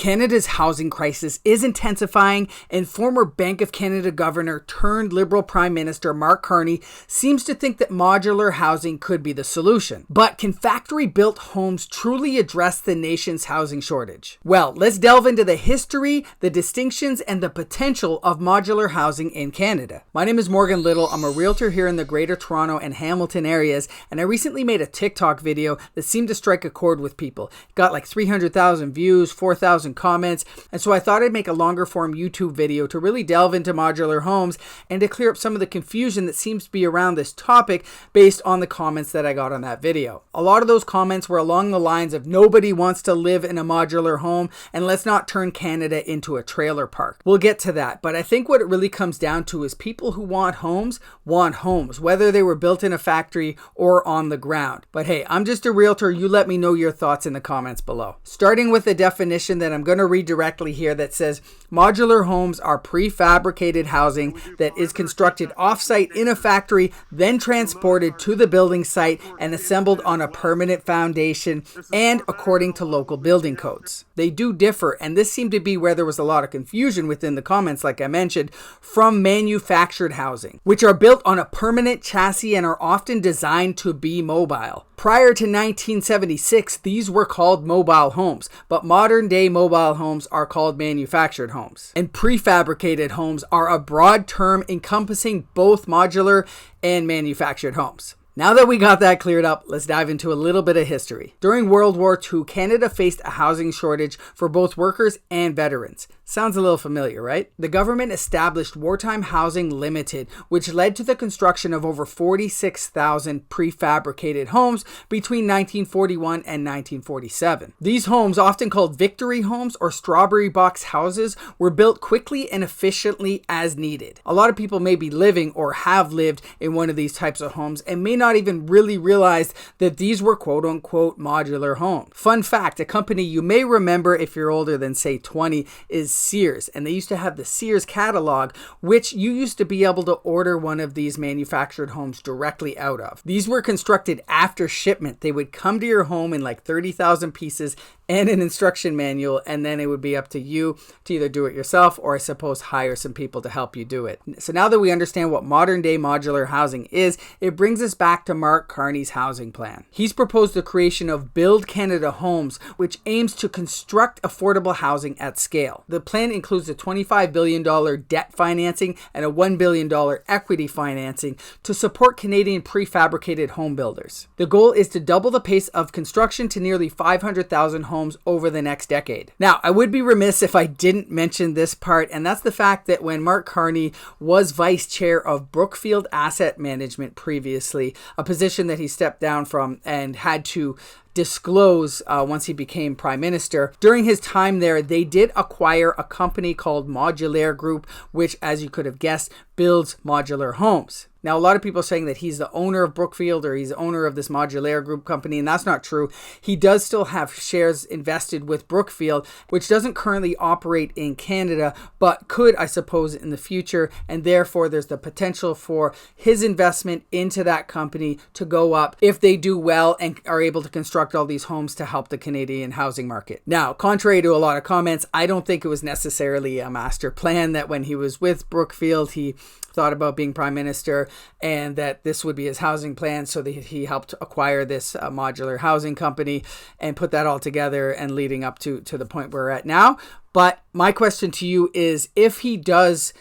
Canada's housing crisis is intensifying, and former Bank of Canada Governor turned Liberal Prime Minister Mark Carney seems to think that modular housing could be the solution. But can factory-built homes truly address the nation's housing shortage? Well, let's delve into the history, the distinctions, and the potential of modular housing in Canada. My name is Morgan Little. I'm a realtor here in the Greater Toronto and Hamilton areas, and I recently made a TikTok video that seemed to strike a chord with people. It got like 300,000 views, 4,000 comments, and so I thought I'd make a longer form YouTube video to really delve into modular homes and to clear up some of the confusion that seems to be around this topic based on the comments that I got on that video. A lot of those comments were along the lines of nobody wants to live in a modular home and let's not turn Canada into a trailer park. We'll get to that, but I think what it really comes down to is people who want homes, whether they were built in a factory or on the ground. But hey, I'm just a realtor. You let me know your thoughts in the comments below. Starting with the definition that I'm going to read directly here that says, modular homes are prefabricated housing that is constructed off-site in a factory, then transported to the building site and assembled on a permanent foundation and according to local building codes. They do differ, and this seemed to be where there was a lot of confusion within the comments, like I mentioned, from manufactured housing, which are built on a permanent chassis and are often designed to be mobile. Prior to 1976, these were called mobile homes, but modern day mobile homes are called manufactured homes. And prefabricated homes are a broad term encompassing both modular and manufactured homes. Now that we got that cleared up, let's dive into a little bit of history. During World War II, Canada faced a housing shortage for both workers and veterans. Sounds a little familiar, right? The government established Wartime Housing Limited, which led to the construction of over 46,000 prefabricated homes between 1941 and 1947. These homes, often called victory homes or strawberry box houses, were built quickly and efficiently as needed. A lot of people may be living or have lived in one of these types of homes and may not even really realize that these were quote-unquote modular homes. Fun fact, a company you may remember if you're older than say 20 is Sears, and they used to have the Sears catalog, which you used to be able to order one of these manufactured homes directly out of. These were constructed after shipment. They would come to your home in like 30,000 pieces and an instruction manual, and then it would be up to you to either do it yourself or I suppose hire some people to help you do it. So now that we understand what modern day modular housing is, it brings us back to Mark Carney's housing plan. He's proposed the creation of Build Canada Homes, which aims to construct affordable housing at scale. The plan includes a $25 billion debt financing and a $1 billion equity financing to support Canadian prefabricated home builders. The goal is to double the pace of construction to nearly 500,000 homes over the next decade. Now, I would be remiss if I didn't mention this part, and that's the fact that when Mark Carney was vice chair of Brookfield Asset Management previously, a position that he stepped down from and had to disclose once he became prime minister. During his time there, they did acquire a company called Modular Group, which, as you could have guessed, builds modular homes. Now, a lot of people are saying that he's the owner of Brookfield or he's the owner of this Modular Group company, and that's not true. He does still have shares invested with Brookfield, which doesn't currently operate in Canada, but could, I suppose, in the future, and therefore there's the potential for his investment into that company to go up if they do well and are able to construct all these homes to help the Canadian housing market. Now, contrary to a lot of comments, I don't think it was necessarily a master plan that when he was with Brookfield, he thought about being prime minister and that this would be his housing plan, so that he helped acquire this modular housing company and put that all together and leading up to the point we're at now. But my question to you is, if he does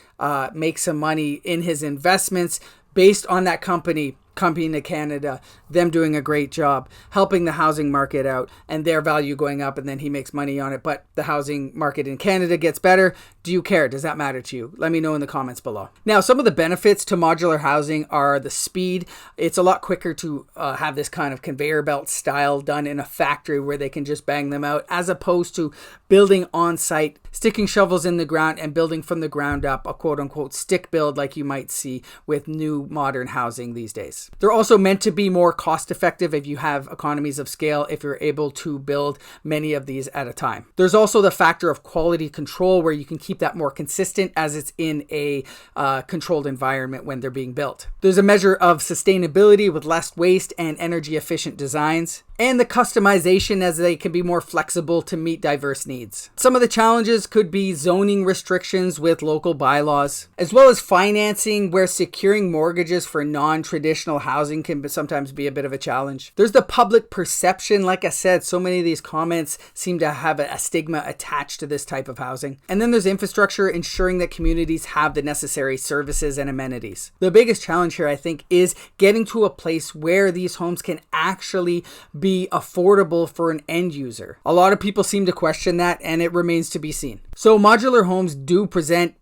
make some money in his investments based on that company coming to Canada, them doing a great job, helping the housing market out and their value going up, and then he makes money on it, but the housing market in Canada gets better, do you care? Does that matter to you? Let me know in the comments below. Now, some of the benefits to modular housing are the speed. It's a lot quicker to have this kind of conveyor belt style done in a factory where they can just bang them out, as opposed to building on site, sticking shovels in the ground and building from the ground up, a quote-unquote stick build like you might see with new modern housing these days. They're also meant to be more cost effective if you have economies of scale, if you're able to build many of these at a time. There's also the factor of quality control, where you can keep that more consistent as it's in a controlled environment when they're being built. There's a measure of sustainability with less waste and energy efficient designs. and the customization as they can be more flexible to meet diverse needs. Some of the challenges could be zoning restrictions with local bylaws, as well as financing where securing mortgages for non-traditional housing can sometimes be a bit of a challenge. There's the public perception. Like I said, so many of these comments seem to have a stigma attached to this type of housing. And then there's infrastructure, ensuring that communities have the necessary services and amenities. The biggest challenge here, I think, is getting to a place where these homes can actually be affordable for an end user. A lot of people seem to question that, and it remains to be seen. So modular homes do present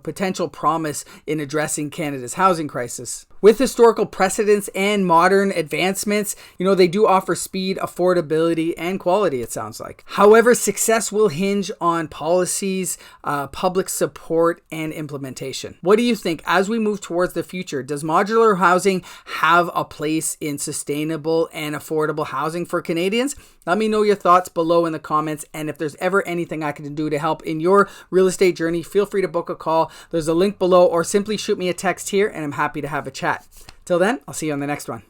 potential promise in addressing Canada's housing crisis. With historical precedents and modern advancements, they do offer speed, affordability, and quality, it sounds like. However, success will hinge on policies, public support, and implementation. What do you think? As we move towards the future, does modular housing have a place in sustainable and affordable housing for Canadians? Let me know your thoughts below in the comments, and if there's ever anything I can do to help in your real estate journey, feel free to book a call. There's a link below, or simply shoot me a text here, and I'm happy to have a chat. Till then, I'll see you on the next one.